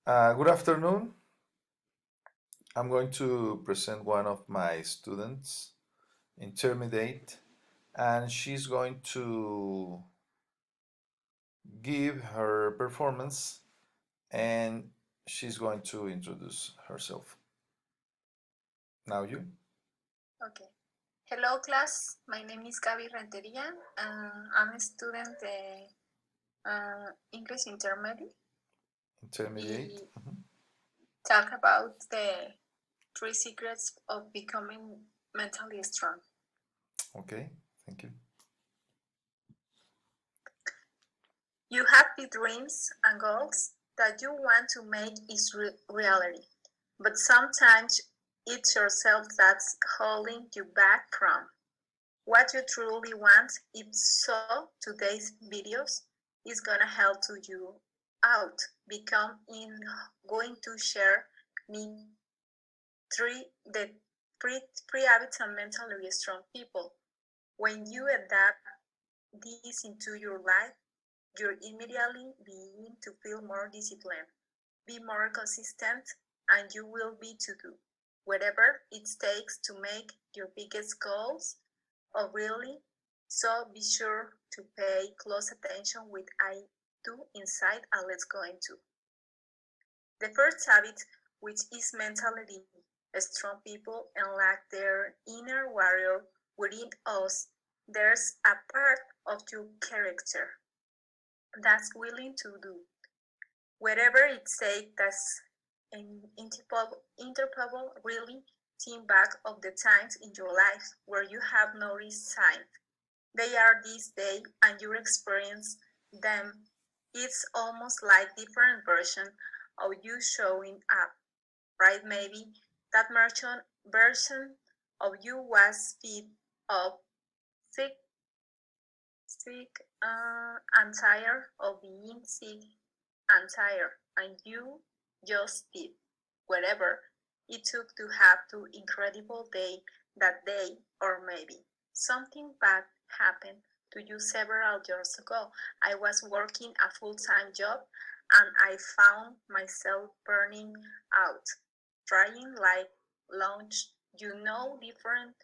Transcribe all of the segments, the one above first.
Good afternoon. I'm going to present one of my students, intermediate, and she's going to give her performance and she's going to introduce herself. Now you. Okay. Hello, class. My name is Gaby Renteria. I'm a student English intermediate. Intermediate. Talk about the 3 secrets of becoming mentally strong. Okay, thank you. You have big dreams and goals that you want to make is reality, but sometimes it's yourself that's holding you back from what you truly want. If so, today's videos is gonna help to you out. Going to share me the three habits of mentally strong people. When you adapt this into your life, you're immediately begin to feel more disciplined, be more consistent, and you will be to do whatever it takes to make your biggest goals. Oh, really? So be sure to pay close attention with I do inside, and let's go into the first habit, which is mentally strong people unlock their inner warrior within us. There's a part of your character that's willing to do whatever it takes. That's interpretable, really think back of the times in your life where you have noticed signs. They are this day and you experience them. It's almost like different version of you showing up, right? Maybe that version of you was fit of sick and tired of being sick and tired, and you just did whatever it took to have to incredible day that day. Or maybe something bad happened to you several years ago. I was working a full-time job and I found myself burning out, trying like launch, different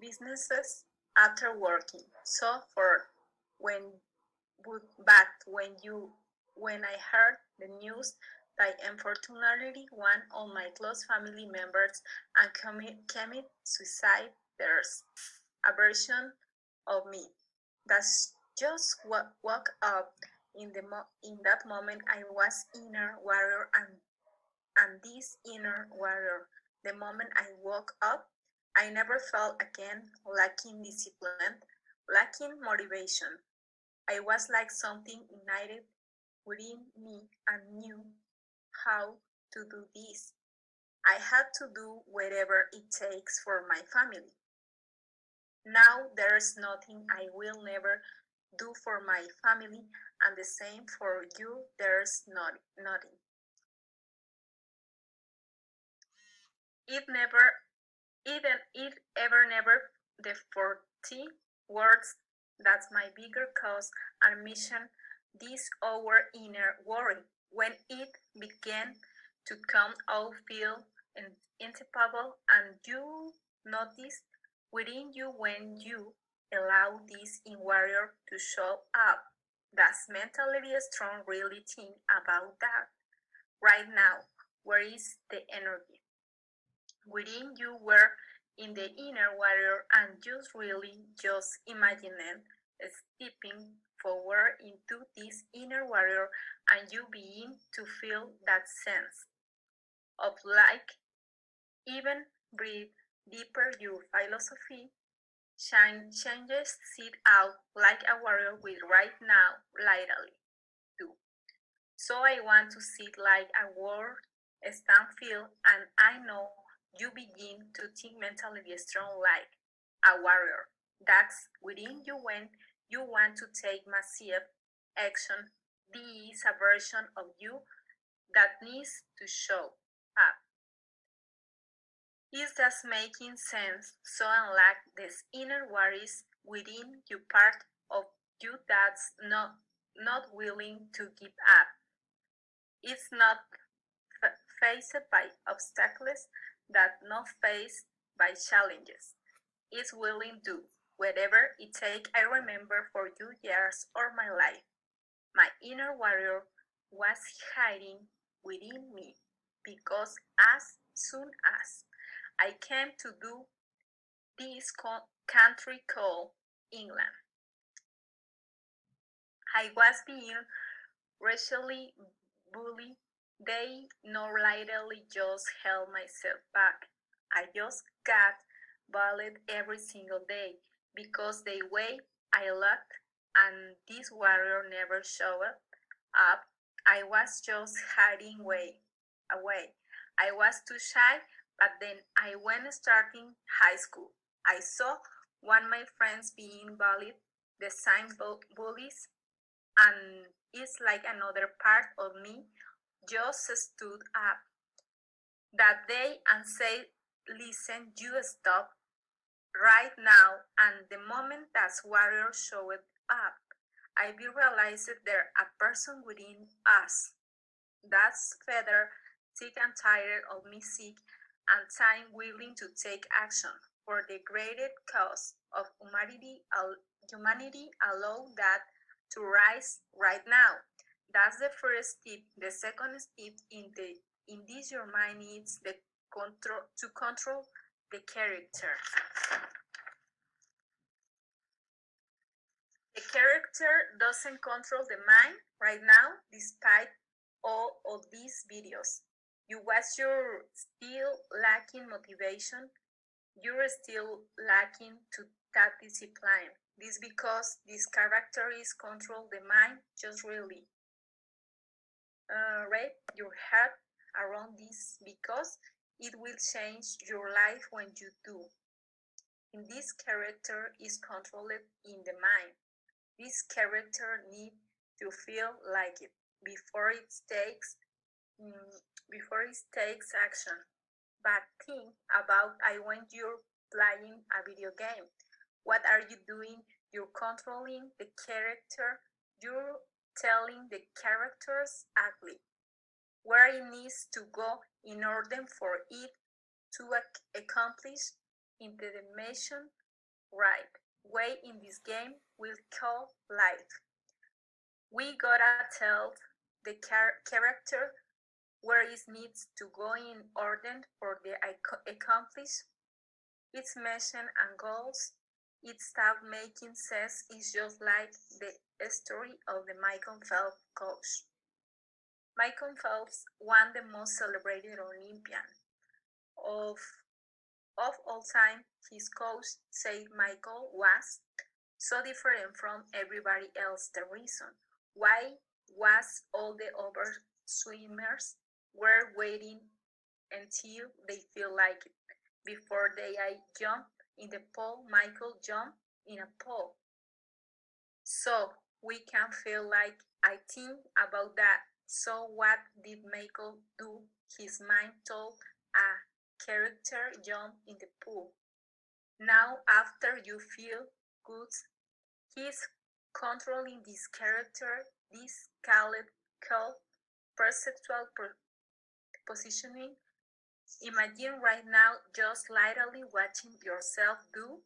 businesses after working. So for when when I heard the news that unfortunately one of my close family members and committed suicide, there's a version of me that's just woke up in that moment. I was inner warrior, and this inner warrior, the moment I woke up, I never felt again lacking discipline, lacking motivation. I was like something ignited within me and knew how to do this. I had to do whatever it takes for my family. Now there's nothing I will never do for my family, and the same for you. There's nothing. It ever never the 40 words. That's my bigger cause and mission. This our inner worry. When it began to come out, feel incapable, and you notice within you when you allow this in warrior to show up. That's mentally strong. Really think about that right now. Where is the energy? Within you were in the inner warrior, and just imagine stepping forward into this inner warrior, and you begin to feel that sense of like even breathe deeper. Your philosophy changes, sit out like a warrior with right now lightly do. So I want to sit like a word, stand feel, and I know you begin to think mentally strong like a warrior. That's within you when you want to take massive action. This is a version of you that needs to show up. Is that making sense? So unlike this inner worries within you, part of you that's not willing to give up. It's not faced by obstacles, that not faced by challenges. It's willing to, whatever it takes. I remember for 2 years of my life, my inner warrior was hiding within me because as soon as I came to do this country called England, I was being racially bullied. They not lightly just held myself back. I just got bullied every single day because the way I looked and this warrior never showed up. I was just hiding away. I was too shy, but then I went starting high school. I saw one of my friends being bullied, the same bullies, and it's like another part of me just stood up that day and said, listen, you stop right now. And the moment that warrior showed up, I realized there a person within us that's feather sick and tired of me sick and time willing to take action for the greater cause of humanity. Allow that to rise right now. That's the first step. The second step in this your mind needs the control to control the character. The character doesn't control the mind right now, despite all of these videos. You watch, you're still lacking motivation. You're still lacking to that discipline. This because this character is control the mind. Just really wrap your head around this because it will change your life when you do. And this character is controlled in the mind. This character needs to feel like it before it takes action. But think about when you're playing a video game. What are you doing? You're controlling the character. You're telling the characters ugly where it needs to go in order for it to accomplish into the mission right way in this game we'll call life. We gotta tell the character where it needs to go in order for the accomplish its mission and goals. It start making sense. It's just like the story of the Michael Phelps coach. Michael Phelps won the most celebrated Olympian of all time. His coach said Michael was so different from everybody else. The reason why was all the other swimmers were waiting until they feel like it before they jump in the pool. Michael jumped in a pool, so we can feel like I think about that. So what did Michael do? His mind told a character jump in the pool. Now after you feel good, he's controlling this character. This called perceptual positioning. Imagine right now just lightly watching yourself do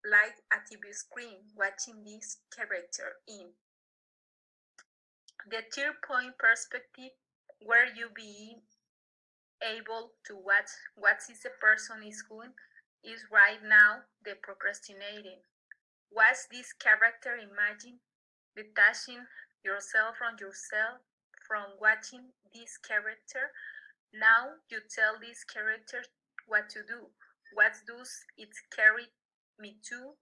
like a TV screen, watching this character in. The third point perspective, where you be able to watch what is the person is doing, is right now the procrastinating. Watch this character, imagine detaching yourself from watching this character. Now you tell this character what to do. What does it carry me to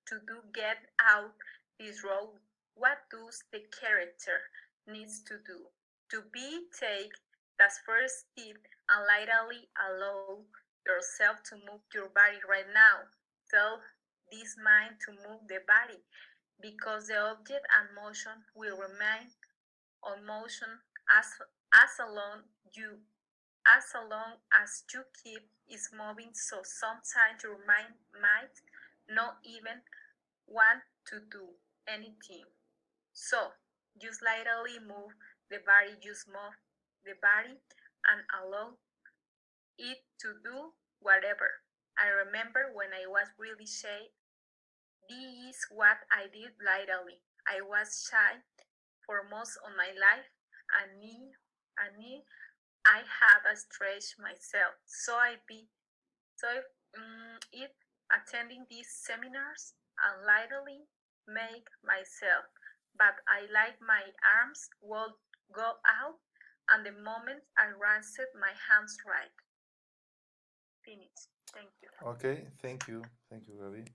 do get out this road? What does the character needs to do? To be take that first step and lightly allow yourself to move your body right now. Tell this mind to move the body because the object and motion will remain on motion as long as you keep it moving. So sometimes your mind might not even want to do anything. So just lightly move the body just move the body and allow it to do whatever. I remember when I was really shy, this is what I did lately. I was shy for most of my life, and I had a stretch myself. So it attending these seminars and lightly make myself, but I like my arms will go out, and the moment I raised my hands right. Finish. Thank you. Okay, thank you, Gabi.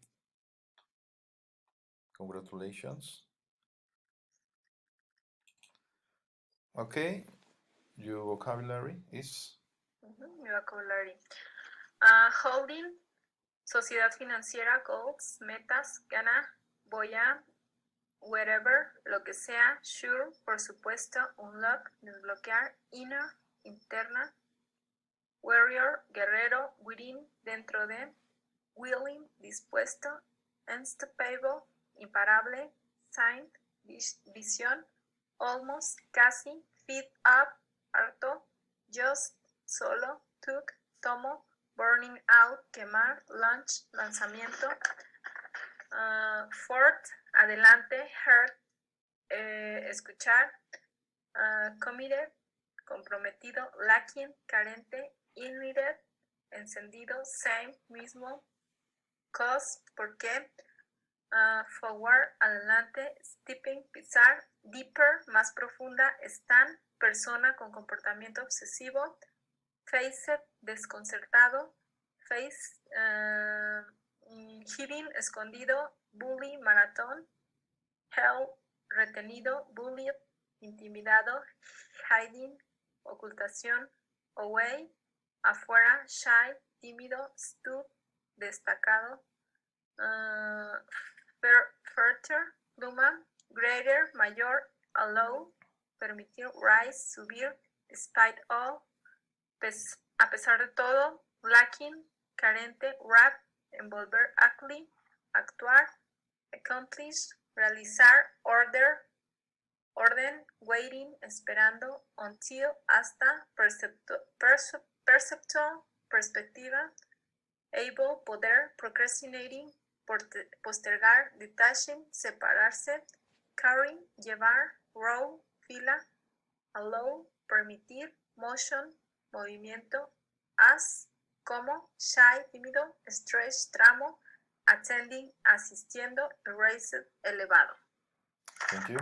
Congratulations. Okay, your vocabulary is? Mi vocabulary. Holding, sociedad financiera, goals, metas, gana, voy a, wherever, lo que sea, sure, por supuesto, unlock, desbloquear, inner, interna, warrior, guerrero, within, dentro de, willing, dispuesto, unstoppable, imparable, sign, visión, almost, casi, feed up, harto, just, solo, took, tomo, burning out, quemar, launch, lanzamiento, forth, adelante, heard, escuchar, committed, comprometido, lacking, carente, ignited, encendido, same, mismo, cause, por qué, forward, adelante, stepping, pisar, deeper, más profunda, stand, persona con comportamiento obsesivo, faced, desconcertado, face, hidden, escondido, bully, maratón, held, retenido, bullied, intimidado, hiding, ocultación, away, afuera, shy, tímido, stood, destacado, further, pluma, greater, mayor, allow, permitir, rise, subir, despite all, a pesar de todo, lacking, carente, wrap, envolver, ugly, actuar, accomplish, realizar, order, orden, waiting, esperando, until, hasta, perceptual, perspectiva, able, poder, procrastinating, postergar, detaching, separarse, carry, llevar, row, fila, allow, permitir, motion, movimiento, as, como, shy, tímido, stretch, tramo, attending, asistiendo, erased, elevado. Thank you.